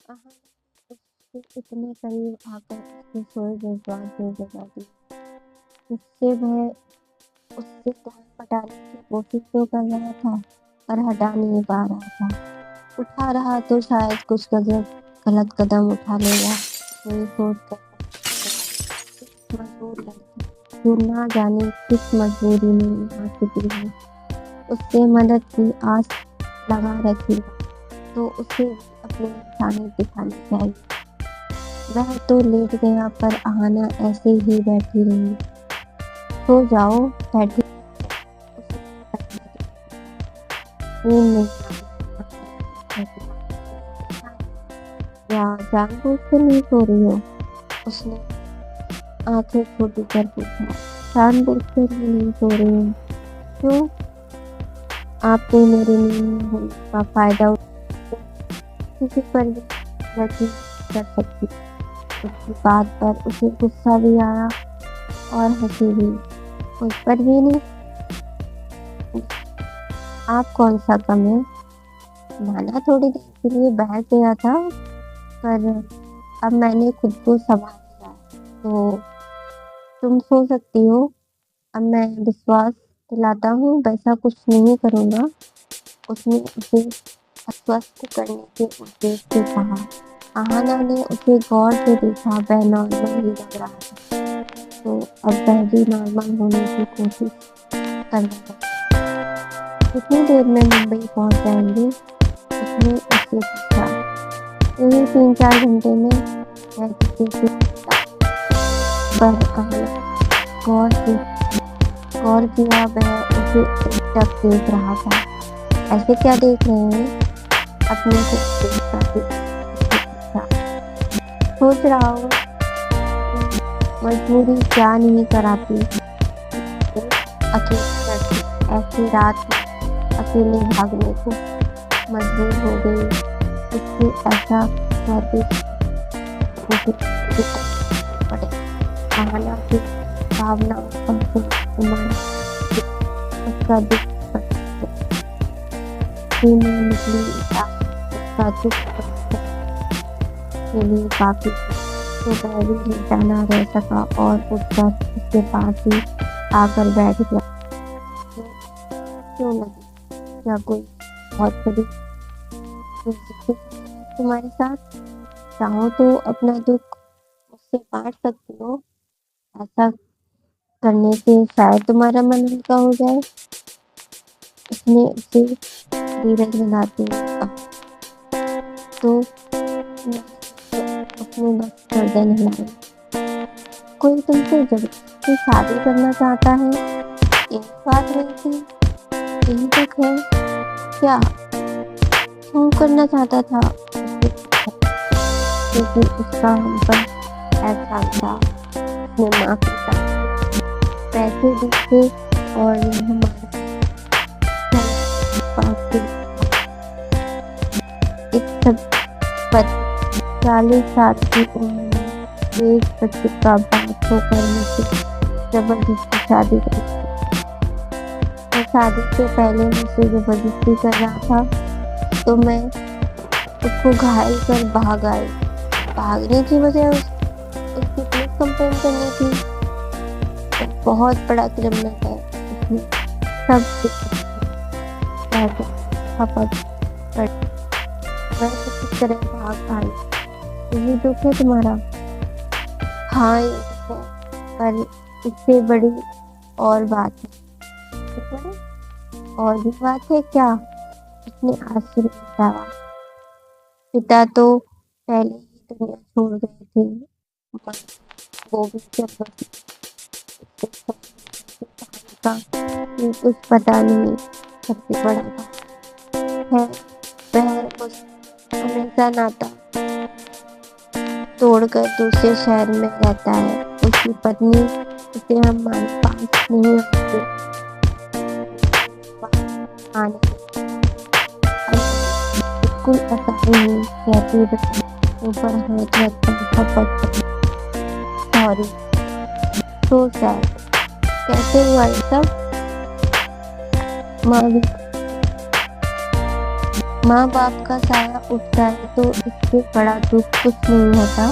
कहाँ उसके इतने करीब आकर उसके सोए जज्बात में जगा दी, जिससे वह उससे ध्यान हटाने की कोशिश तो कर रहा था पर हटा नहीं पा रहा था। उठा रहा तो शायद कुछ गलत कदम उठा लेगा, वही सोच कर मजबूर लड़की जो ना जाने किस मजबूरी में यहाँ छिपी है, उससे मदद की आस लगा रखी है, तो उसे अपनी इंसानियत दिखानी चाहिए। वह तो लेट गया पर आहाना ऐसे ही बैठी रही। सो जाओ, बैठी नींद नहीं आ रही। या जानबूझ कर नहीं सो रही हो? उसने आंखें छोटी कर पूछा। जानबूझ कर ही नहीं सो रही हूँ। क्यों? आपने मेरी नींद होने का फायदा किसी पर भी यकीन कर सकती। उसकी बात पर उसे गुस्सा भी आया और हंसी भी। उस पर भी नहीं। आप कौन सा कम है? नाना थोड़ी देर के लिए बैठ गया था पर अब मैंने खुद को संभाल लिया, तो तुम सो सकती हो। अब मैं विश्वास दिलाता हूँ, वैसा कुछ नहीं करूँगा। उसने उसे आश्वस्त करने के उद्देश्य से कहा। आहाना ने उसे गौर से देखा। वह नॉर्मल ही लग रहा था, तो अब वह भी नॉर्मल होने की कोशिश करने लगा। कितनी देर में मुंबई पहुंच जाएंगे? उसने उससे पूछा। यही 3-4 घंटे में, वह किसी से पर गौर किया। वह उसे एकटक देख रहा था। ऐसे क्या देख रहे हैं? अपने को देखता देखता सोच रहा हूँ मजबूरी क्या नहीं कराती। अकेली लड़की ऐसी रात में अकेले भागने को मजबूर हो गई। इससे ऐसा कहते पड़े। आहाना की भावनाओं का उसका दुख में निकली उसका दुख के लिए काफी, तो वह भी लेटा ना रह सका और उठकर उसके पास ही आकर बैठ गया। क्यों लगी? क्या कोई बहुत बड़ी तुम्हारे साथ? चाहो तो अपना दुख मुझसे बांट सकती हो। ऐसा करने से शायद तुम्हारा मन हल्का हो जाए। उसने उसे धीरज बनाते हुए कहा। तो उसने बस गर्दन हिलाई। कोई तुमसे जबरदस्ती शादी करना चाहता है? एक बात नहीं थी, यही तक है क्या? क्यों करना चाहता था? क्योंकि उसका हम पर एहसान था। उसने माफी का पैसे दिए और हमारे पास एक 40 साल की उम्र में एक बच्चे का बाप होकर मुझे जबरदस्ती शादी कर दी। और शादी से पहले मुझसे जबरदस्ती कर रहा था, तो मैं उसको घायल कर भाग आई। भागने की वजह उसकी पुलिस कंप्लेन करनी थी। तो बहुत बड़ा क्रिमिनल है। उसने सब मैं किस तरह भाग आई। यही दुख है तुम्हारा? हाँ, ये है, पर इससे बड़ी और बात है। और भी बात है क्या? उसने आश्चर्य बताया। पिता तो पहले ही दुनिया छोड़ गए थे। वो भी का कुछ पता नहीं। सबसे बड़ा है वह हमेशा नाता तोड़कर दूसरे शहर में रहता है। उसकी पत्नी उसे हमारे पास नहीं आती। बिल्कुल ऐसा नहीं कहती, ऊपर हाथ रखकर सॉरी, सो सैड। कैसे हुआ ये सब? माँ भी माँ बाप का साया उठता है तो इससे बड़ा दुख कुछ नहीं होता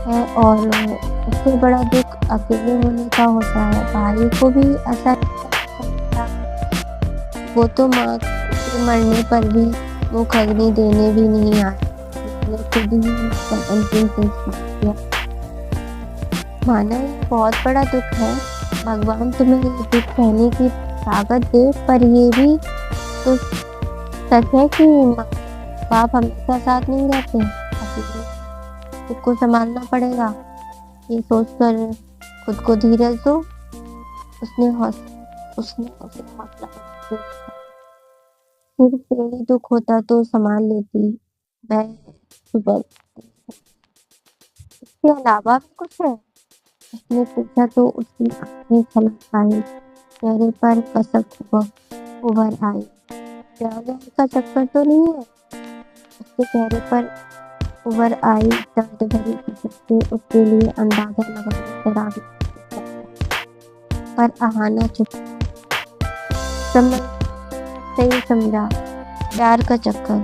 है। और इससे बड़ा दुख अकेले होने का होता है। भाई को भी ऐसा लगता है, वो तो माँ के मरने पर भी मुख अग्नि देने भी नहीं आया, उसने खुद ही उसका अंतिम संस्कार किया। माना ये बहुत बड़ा दुख है, भगवान तुम्हें ये दुख सहने की ताकत दे, पर ये भी तो सच है कि माँ बाप हमेशा साथ नहीं रहते, अकेले खुद को संभालना पड़ेगा। ये सोचकर खुद को धीरज दो। उसने उसे हौसला दिया। सिर्फ यही दुख होता तो संभाल लेती। मैं सुबह इसके अलावा भी कुछ है? उसने पूछा तो उसकी आंखें छलक आई, चेहरे पर कसक उभर आई। प्यार का चक्कर तो नहीं है? उसके चेहरे पर उभर आई दर्द भरी कसक से उसके लिए अंदाजा लगाना जरा भी पर आहाना चुप। समझ सही समझा, प्यार का चक्कर।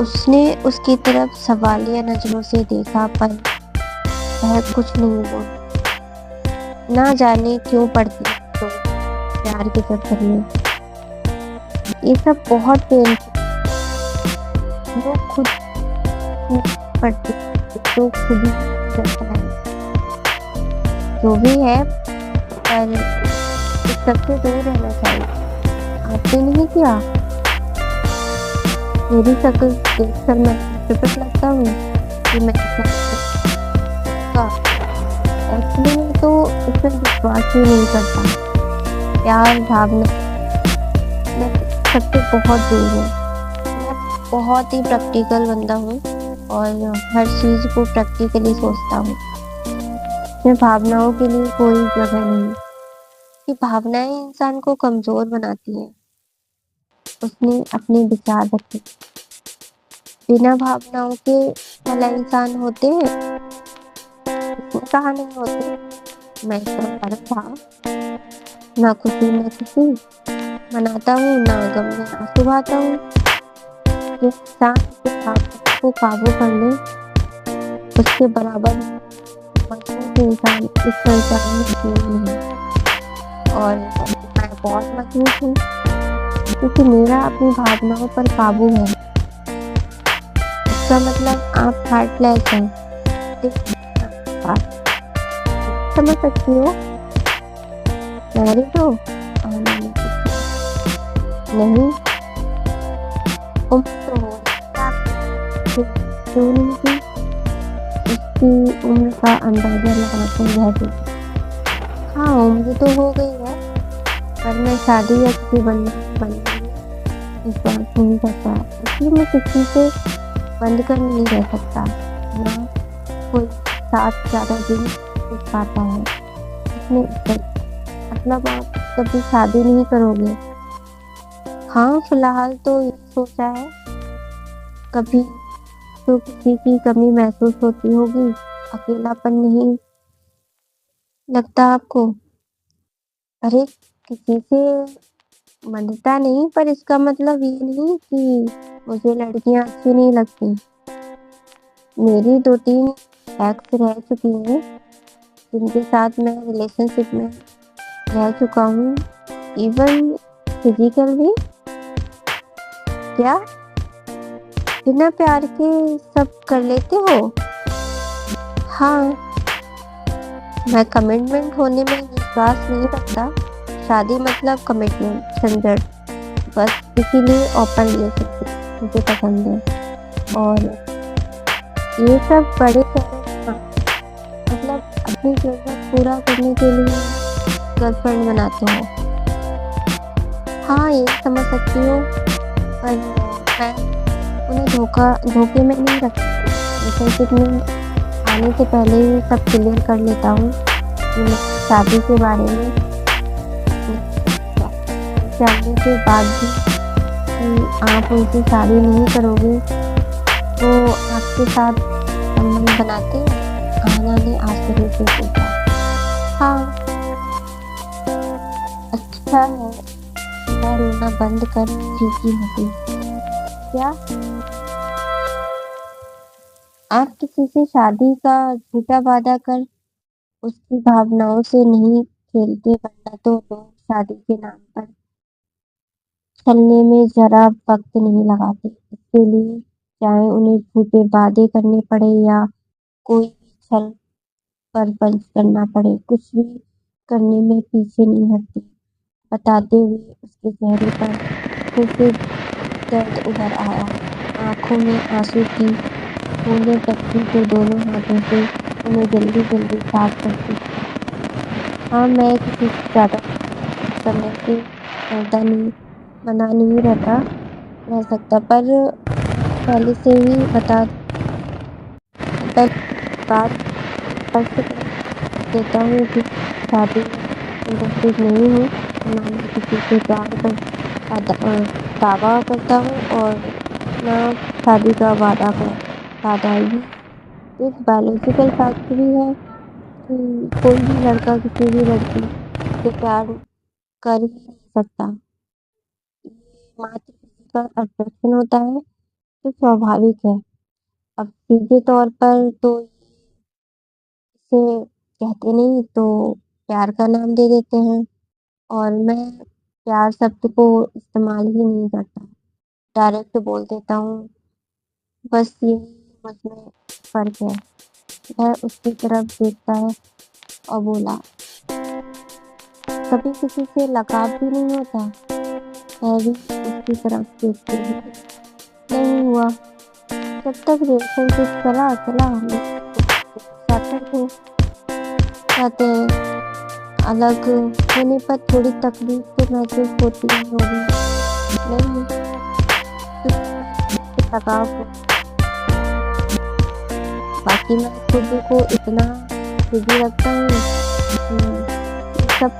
उसने उसकी तरफ सवालिया नजरों से देखा पर वह कुछ नहीं बोला। ना जाने क्यों पड़ती तो प्यार के चक्कर में ये सब बहुत पेनफुल। लोग खुद पड़ती तो खुद ही करता है जो भी है, पर इस सबसे दूर रहना चाहिए। आपने नहीं किया? मेरी शक्ल देखकर मैं चुप लगता हूँ कि मैं एक्चुअली मैं तो इसमें विश्वास ही नहीं करता। प्यार भावना मैं सबसे बहुत दूर हूँ। मैं बहुत ही प्रैक्टिकल बंदा हूँ और हर चीज़ को प्रैक्टिकली सोचता हूँ। मैं भावनाओं के लिए कोई जगह नहीं। कि भावनाएं इंसान को कमजोर बनाती हैं। उसने अपने विचार रखे। बिना भावनाओं के भला इंसान होते हैं? कहा नहीं होते। मैं तो हर था, ना खुशी ना खुशी मनाता हूँ, ना गम में आंसू बहाता हूँ। जो इंसान अपने भावनाओं को काबू कर ले, उसके बराबर मजबूत इंसान इस संसार में कोई नहीं। और मैं बहुत मजबूत हूँ क्योंकि मेरा अपनी भावनाओं पर काबू है। इसका मतलब आप हार्टलेस हैं। समझ सकती हो? मैरिड हो? नहीं, उम्र तो हो क्यों नहीं थी? उसकी उम्र का अंदाजा लगाकर वह बोली, हाँ उम्र तो हो गई है, पर मैं शादी अच्छी बनने इस बात नहीं करता, इसलिए मैं किसी से बंद कर नहीं रह सकता। ना कोई साथ ज़्यादा दिन टिक पाता है। उसने मतलब आप कभी शादी नहीं करोगे? हाँ फिलहाल तो ये सोचा है। कभी तो किसी की कमी महसूस होती होगी, अकेलापन नहीं लगता आपको? अरे किसी से मनता नहीं, पर इसका मतलब ये नहीं कि मुझे लड़कियां अच्छी नहीं लगती। मेरी 2-3 एक्स रह चुकी हैं जिनके साथ मैं रिलेशनशिप में रह चुका हूँ, इवन फिजिकल भी। क्या बिना प्यार के सब कर लेते हो? हाँ, मैं कमिटमेंट होने में विश्वास नहीं रखता। शादी मतलब कमिटमेंट झंझट, बस इसीलिए ओपन रिलेशनशिप मुझे पसंद है। और ये सब बड़े मतलब अपनी जरूरत पूरा करने के लिए गर्लफ्रेंड बनाते हो। हाँ ये समझ सकती हो, पर मैं उन्हें धोखे में नहीं रखती। रिलेशनशिप में आने से पहले ही सब क्लियर कर लेता हूँ कि मैं शादी के बारे में जानने के बाद भी कि आप उनकी शादी नहीं करोगे तो आपके साथ संबंध बनाते हैं। आना ने आश्चर्य से पूछा। हाँ अच्छा है। मैं रोना बंद कर चीखी हंसी। क्या आप किसी से शादी का झूठा वादा कर उसकी भावनाओं से नहीं खेलते, वरना तो लोग शादी के नाम पर छलने में जरा वक्त नहीं लगाते। इसके लिए चाहे उन्हें झूठे वादे करने पड़े या कोई भी छल पर बंच करना पड़े, कुछ भी करने में पीछे नहीं हटते। बताते हुए उसके चेहरे पर फिर से दर्द उभर आया, आंखों में आंसू की बूंदें टपकी तो दोनों हाथों से उन्हें जल्दी जल्दी साफ करती। हाँ, मैं किसी से ज़्यादा समय से बना नहीं रहता रह सकता, पर पहले से ही बता पहले बात स्पष्ट कर देता हूँ कि शादी में इंटरेस्टेड नहीं हूँ। ना मैं किसी से प्यार कर दावा करता हूँ और ना शादी का वादा। ये एक बायोलॉजिकल फैक्ट भी है कि कोई भी लड़का किसी भी लड़की से प्यार कर ही नहीं सकता। ये मात्र फिजिकल अट्रैक्शन होता है तो स्वाभाविक है। अब सीधे तौर पर तो इसे कहते नहीं तो प्यार का नाम दे देते हैं, और मैं प्यार शब्द को इस्तेमाल ही नहीं करता, डायरेक्ट बोल देता हूँ। बस यही मुझमें फ़र्क है। वह उसकी तरफ देखता है और बोला, कभी किसी से लगाव भी नहीं होता? मैं भी उसकी तरफ देखती ही नहीं हुआ। जब तक रिलेशनशिप चला हम सेपरेट हो जाते हैं। अलग होने पर थोड़ी तकलीफ तो महसूस होती ही होगी, नहीं? तो लगाव हो। बाकी मैं खुद को इतना बिजी रखता हूँ कि सब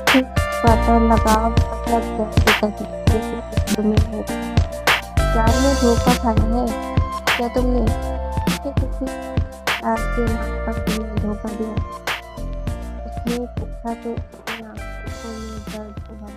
ठीक पाता लगाव मतलब तुम्हें हो। प्यार में धोखा खाया है क्या तुमने? किसी प्यार के नाम पर तुमने धोखा दिया? उसने पूछा तो अपनी आंखों में दर्द उभर